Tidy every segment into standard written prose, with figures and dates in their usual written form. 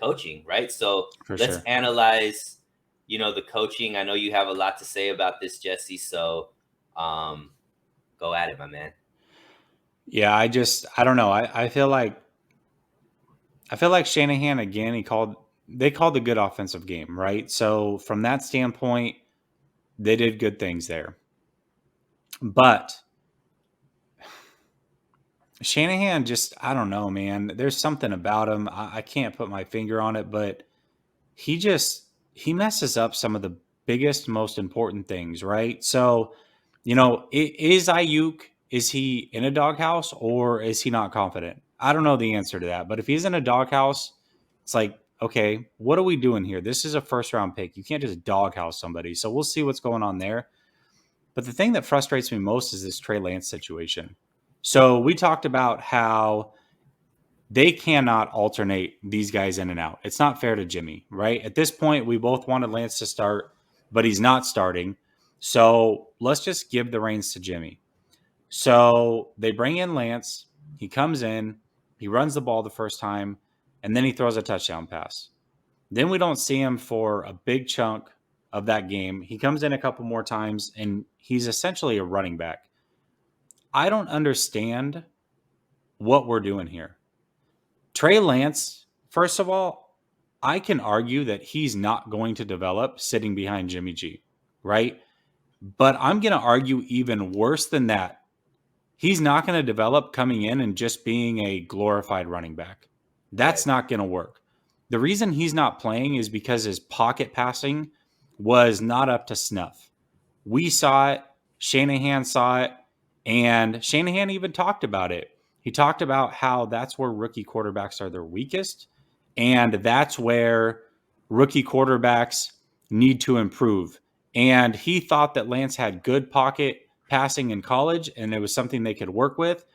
coaching, right? So For let's sure. analyze, the coaching. I know you have a lot to say about this, Jesse. So go at it, my man. Yeah, I don't know. I feel like Shanahan again. They called a good offensive game, right? So from that standpoint, they did good things there. But Shanahan just, I don't know, man. There's something about him. I can't put my finger on it, but he messes up some of the biggest, most important things, right? So, is Ayuk, is he in a doghouse or is he not confident? I don't know the answer to that. But if he's in a doghouse, it's like, okay, what are we doing here? This is a first round pick. You can't just doghouse somebody. So we'll see what's going on there. But the thing that frustrates me most is this Trey Lance situation. So we talked about how they cannot alternate these guys in and out. It's not fair to Jimmy, right? At this point, we both wanted Lance to start, but he's not starting. So let's just give the reins to Jimmy. So they bring in Lance. He comes in, he runs the ball the first time, and then he throws a touchdown pass. Then we don't see him for a big chunk of that game. He comes in a couple more times, and he's essentially a running back. I don't understand what we're doing here. Trey Lance, first of all, I can argue that he's not going to develop sitting behind Jimmy G, right? But I'm going to argue even worse than that. He's not going to develop coming in and just being a glorified running back. That's Right. not going to work. The reason he's not playing is because his pocket passing was not up to snuff. We saw it, Shanahan saw it, and Shanahan even talked about it. He talked about how that's where rookie quarterbacks are their weakest, and that's where rookie quarterbacks need to improve. And he thought that Lance had good pocket passing in college, and it was something they could work with,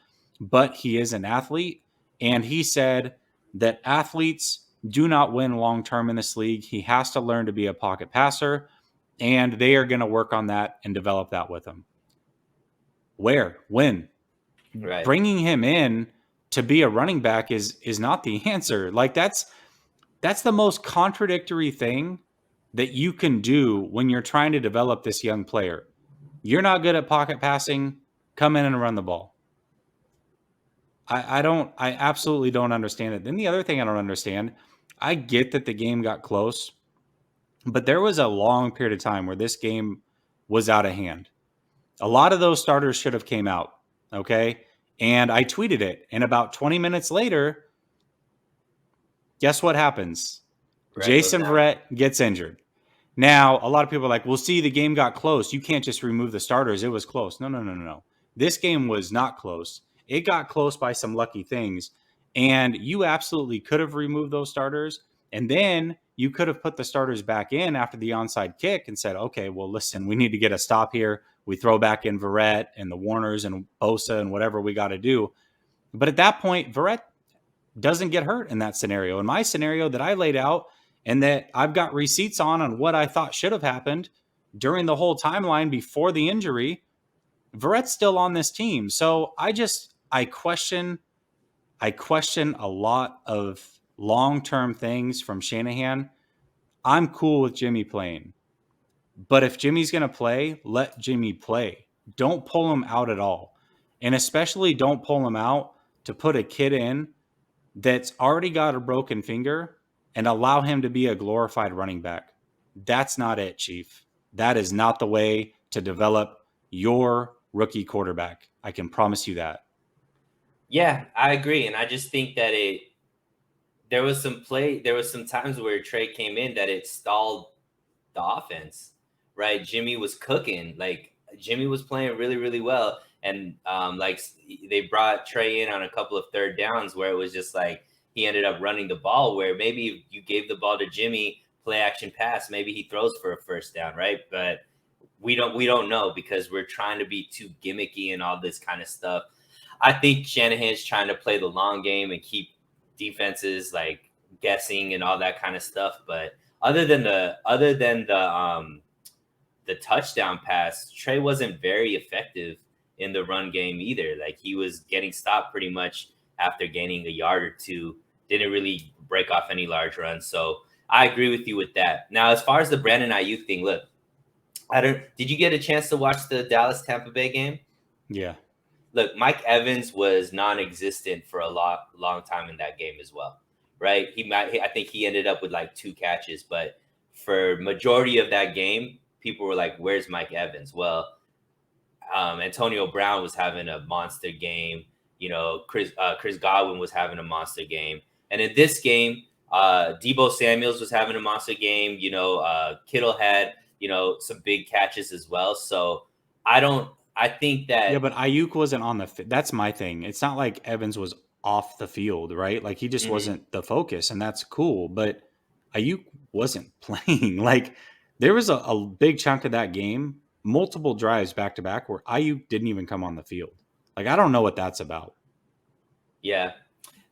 but he is an athlete. And he said that athletes do not win long term in this league. He has to learn to be a pocket passer, and they are going to work on that and develop that with him. Where? When? Right. Bringing him in to be a running back is not the answer. Like that's the most contradictory thing that you can do when you're trying to develop this young player. You're not good at pocket passing, come in and run the ball. I absolutely don't understand it. Then the other thing I don't understand, I get that the game got close, but there was a long period of time where this game was out of hand. A lot of those starters should have came out, okay? And I tweeted it, and about 20 minutes later, guess what happens? Right. Goes Jason down. Verrett gets injured. Now, a lot of people are like, well, see, the game got close. You can't just remove the starters. It was close. No, no, no, no, no. This game was not close. It got close by some lucky things. And you absolutely could have removed those starters. And then you could have put the starters back in after the onside kick and said, okay, well, listen, we need to get a stop here. We throw back in Verrett and the Warners and Bosa and whatever we got to do. But at that point, Verrett doesn't get hurt in that scenario. In my scenario that I laid out and that I've got receipts on what I thought should have happened during the whole timeline before the injury, Verrett's still on this team. So I question a lot of long-term things from Shanahan. I'm cool with Jimmy playing. But if Jimmy's going to play, let Jimmy play. Don't pull him out at all. And especially don't pull him out to put a kid in that's already got a broken finger and allow him to be a glorified running back. That's not it, Chief. That is not the way to develop your rookie quarterback. I can promise you that. Yeah, I agree. And I just think that there was some times where Trey came in that it stalled the offense, right? Jimmy was cooking. Like Jimmy was playing really, really well. And like they brought Trey in on a couple of third downs where it was just like he ended up running the ball where maybe if you gave the ball to Jimmy, play action pass, maybe he throws for a first down, right? But we don't know because we're trying to be too gimmicky and all this kind of stuff. I think Shanahan's trying to play the long game and keep defenses like guessing and all that kind of stuff. But other than the touchdown pass, Trey wasn't very effective in the run game either. Like he was getting stopped pretty much after gaining a yard or two. Didn't really break off any large runs. So I agree with you with that. Now, as far as the Brandon Ayuk thing, look, did you get a chance to watch the Dallas Tampa Bay game? Yeah. Look, Mike Evans was non-existent for a long time in that game as well, right? I think he ended up with like 2 catches, but for majority of that game, people were like, "Where's Mike Evans?" Well, Antonio Brown was having a monster game. Chris Godwin was having a monster game, and in this game, Debo Samuels was having a monster game. Kittle had some big catches as well. So I think Yeah, that but Ayuk wasn't on that's my thing. It's not like Evans was off the field, right? Like he just Mhm. wasn't the focus, and that's cool. But Ayuk wasn't playing. Like there was a big chunk of that game, multiple drives back to back, where Ayuk didn't even come on the field. Like I don't know what that's about. Yeah,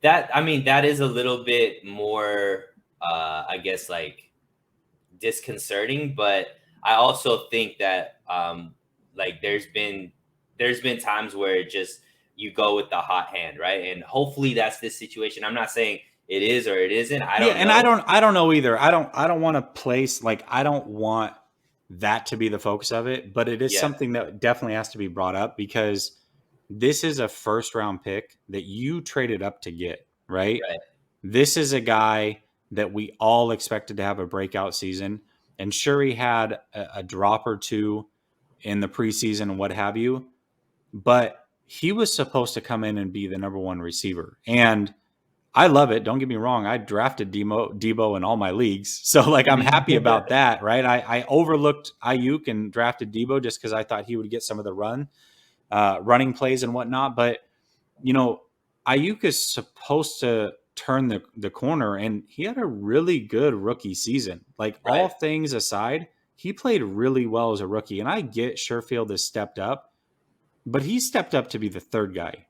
that is a little bit more, I guess, like disconcerting. But I also think that like there's been times where it just you go with the hot hand, right? And hopefully that's this situation. I'm not saying it is or it isn't. I Yeah, don't and know. I don't know either. I don't want to place like I don't want that to be the focus of it, but it is Yeah, something that definitely has to be brought up because this is a first round pick that you traded up to get, right? right. This is a guy that we all expected to have a breakout season. And sure, he had a drop or two in the preseason and what have you, but he was supposed to come in and be the number one receiver. And I love it. Don't get me wrong. I drafted Debo in all my leagues. So, like, I'm happy about that, right? I overlooked Ayuk and drafted Debo just because I thought he would get some of the running plays and whatnot. But you know, Ayuk is supposed to turn the corner, and he had a really good rookie season. Like all Right. things aside, he played really well as a rookie. And I get Sherfield has stepped up, but he stepped up to be the third guy.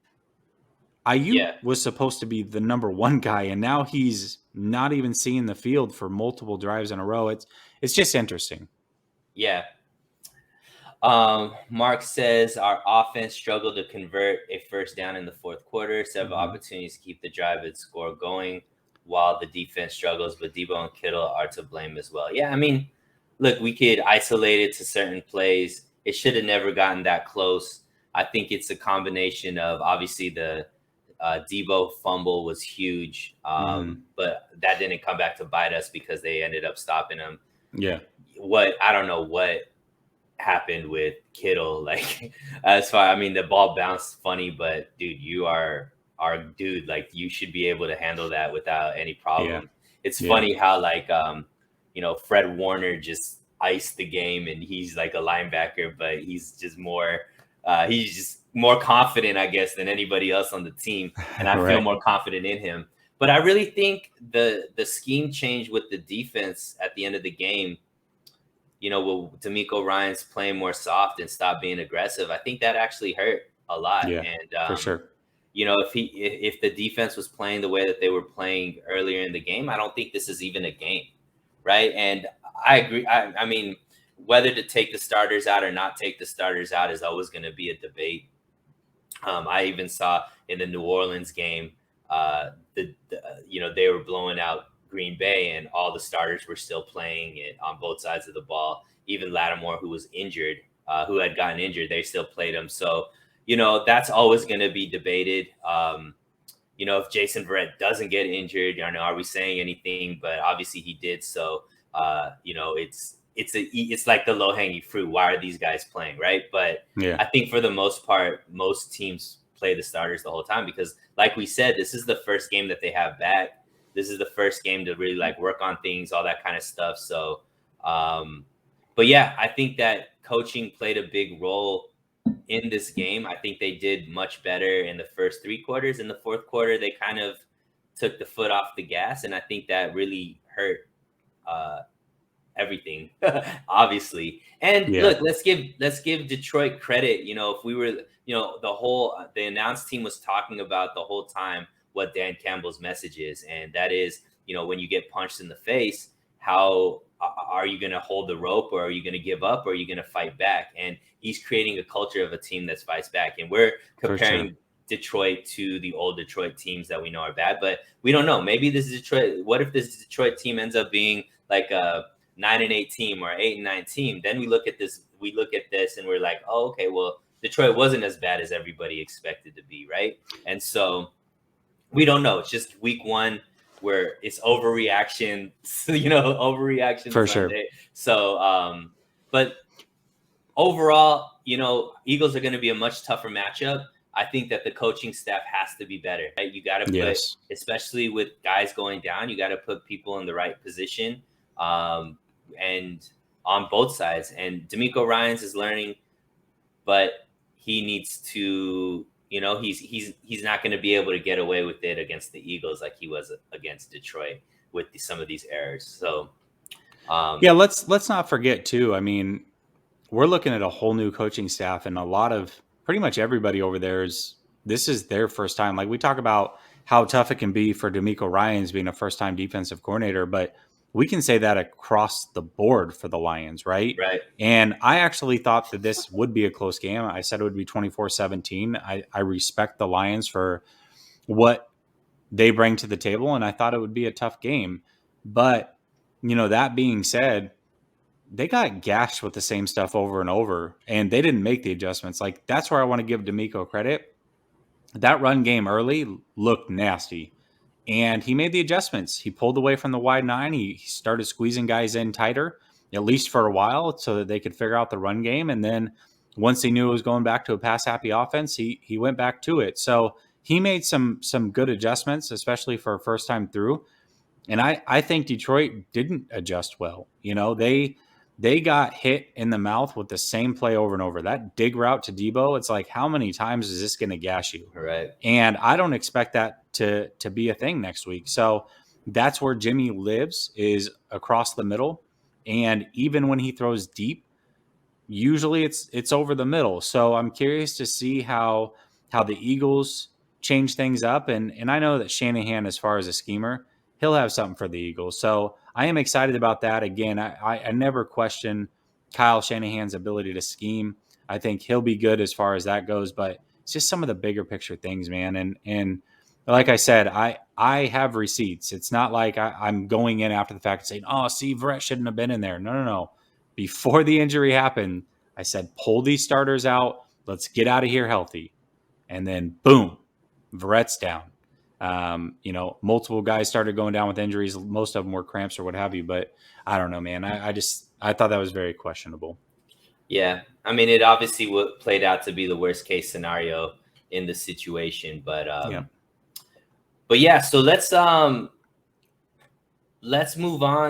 Ayuk Yeah. was supposed to be the number one guy, and now he's not even seeing the field for multiple drives in a row. It's just interesting. Yeah. Mark says our offense struggled to convert a first down in the fourth quarter. Several Mm-hmm. opportunities to keep the drive and score going while the defense struggles, but Debo and Kittle are to blame as well. Yeah, I mean, look, we could isolate it to certain plays. It should have never gotten that close. I think it's a combination of obviously the Debo fumble was huge, Mm-hmm. but that didn't come back to bite us because they ended up stopping him. Yeah, I don't know what happened with Kittle. Like, as far, I mean, the ball bounced funny, but dude, you are our dude. Like, you should be able to handle that without any yeah, problem. It's yeah. funny how, like, Fred Warner just iced the game and he's like a linebacker, but he's just more confident, I guess, than anybody else on the team. And I feel Right. more confident in him. But I really think the scheme change with the defense at the end of the game, with D'Amico Ryan's playing more soft and stop being aggressive, I think that actually hurt a lot. Yeah, And for sure. if the defense was playing the way that they were playing earlier in the game, I don't think this is even a game, right? And I agree. I mean, whether to take the starters out or not take the starters out is always going to be a debate. I even saw in the New Orleans game, they were blowing out Green Bay, and all the starters were still playing it on both sides of the ball. Even Lattimore, who was injured, who had gotten injured, they still played him. So, that's always going to be debated. If Jason Verrett doesn't get injured, are we saying anything? But obviously he did. So, it's like the low hanging fruit. Why are these guys playing, right? But Yeah, I think for the most part, most teams play the starters the whole time because, like we said, this is the first game that they have back. This is the first game to really like work on things, all that kind of stuff. So, but yeah, I think that coaching played a big role in this game. I think they did much better in the first 3 quarters. In the fourth quarter, they kind of took the foot off the gas, and I think that really hurt uh, everything, obviously. And yeah, look, let's give Detroit credit. If we were, the announced team was talking about the whole time what Dan Campbell's message is, and that is, when you get punched in the face, how are you going to hold the rope, or are you going to give up, or are you going to fight back? And he's creating a culture of a team that fights back, and we're for sure. comparing Detroit to the old Detroit teams that we know are bad, but we don't know. Maybe this is Detroit. What if this Detroit team ends up being like a 9-8 team or 8-9 team? Then we look at this and we're like, oh, okay, well, Detroit wasn't as bad as everybody expected to be, right? And so we don't know. It's just week one where it's overreaction, overreaction For Sunday. sure. So, but overall, Eagles are going to be a much tougher matchup. I think that the coaching staff has to be better. Right? You got to put, especially with guys going down, you got to put people in the right position, and on both sides. And DeMeco Ryans is learning, but he needs to, he's not going to be able to get away with it against the Eagles like he was against Detroit with some of these errors. So, let's not forget too. I mean, we're looking at a whole new coaching staff, and a lot of pretty much everybody over there this is their first time. Like, we talk about how tough it can be for DeMeco Ryans being a first-time defensive coordinator, but we can say that across the board for the Lions, right? Right. And I actually thought that this would be a close game. I said it would be 24-17. I respect the Lions for what they bring to the table, and I thought it would be a tough game. But, that being said, they got gashed with the same stuff over and over, and they didn't make the adjustments. Like, that's where I want to give DeMeco credit. That run game early looked nasty, and he made the adjustments. He pulled away from the wide nine. He started squeezing guys in tighter, at least for a while, so that they could figure out the run game. And then once he knew it was going back to a pass-happy offense, he went back to it. So he made some good adjustments, especially for a first time through. And I think Detroit didn't adjust well. They got hit in the mouth with the same play over and over. That dig route to Debo, it's like, how many times is this going to gash you? Right. And I don't expect that to be a thing next week. So that's where Jimmy lives, is across the middle. And even when he throws deep, usually it's over the middle. So I'm curious to see how the Eagles change things up. And I know that Shanahan, as far as a schemer, he'll have something for the Eagles. So I am excited about that. Again, I never question Kyle Shanahan's ability to scheme. I think he'll be good as far as that goes, but it's just some of the bigger picture things, man. And like I said, I have receipts. It's not like I'm going in after the fact and saying, oh, see, Verrett shouldn't have been in there. No. Before the injury happened, I said, pull these starters out. Let's get out of here healthy. And then boom, Verrett's down. Multiple guys started going down with injuries. Most of them were cramps or what have you, but I don't know, man. I thought that was very questionable. Yeah. I mean, it obviously played out to be the worst case scenario in the situation, but yeah, so let's move on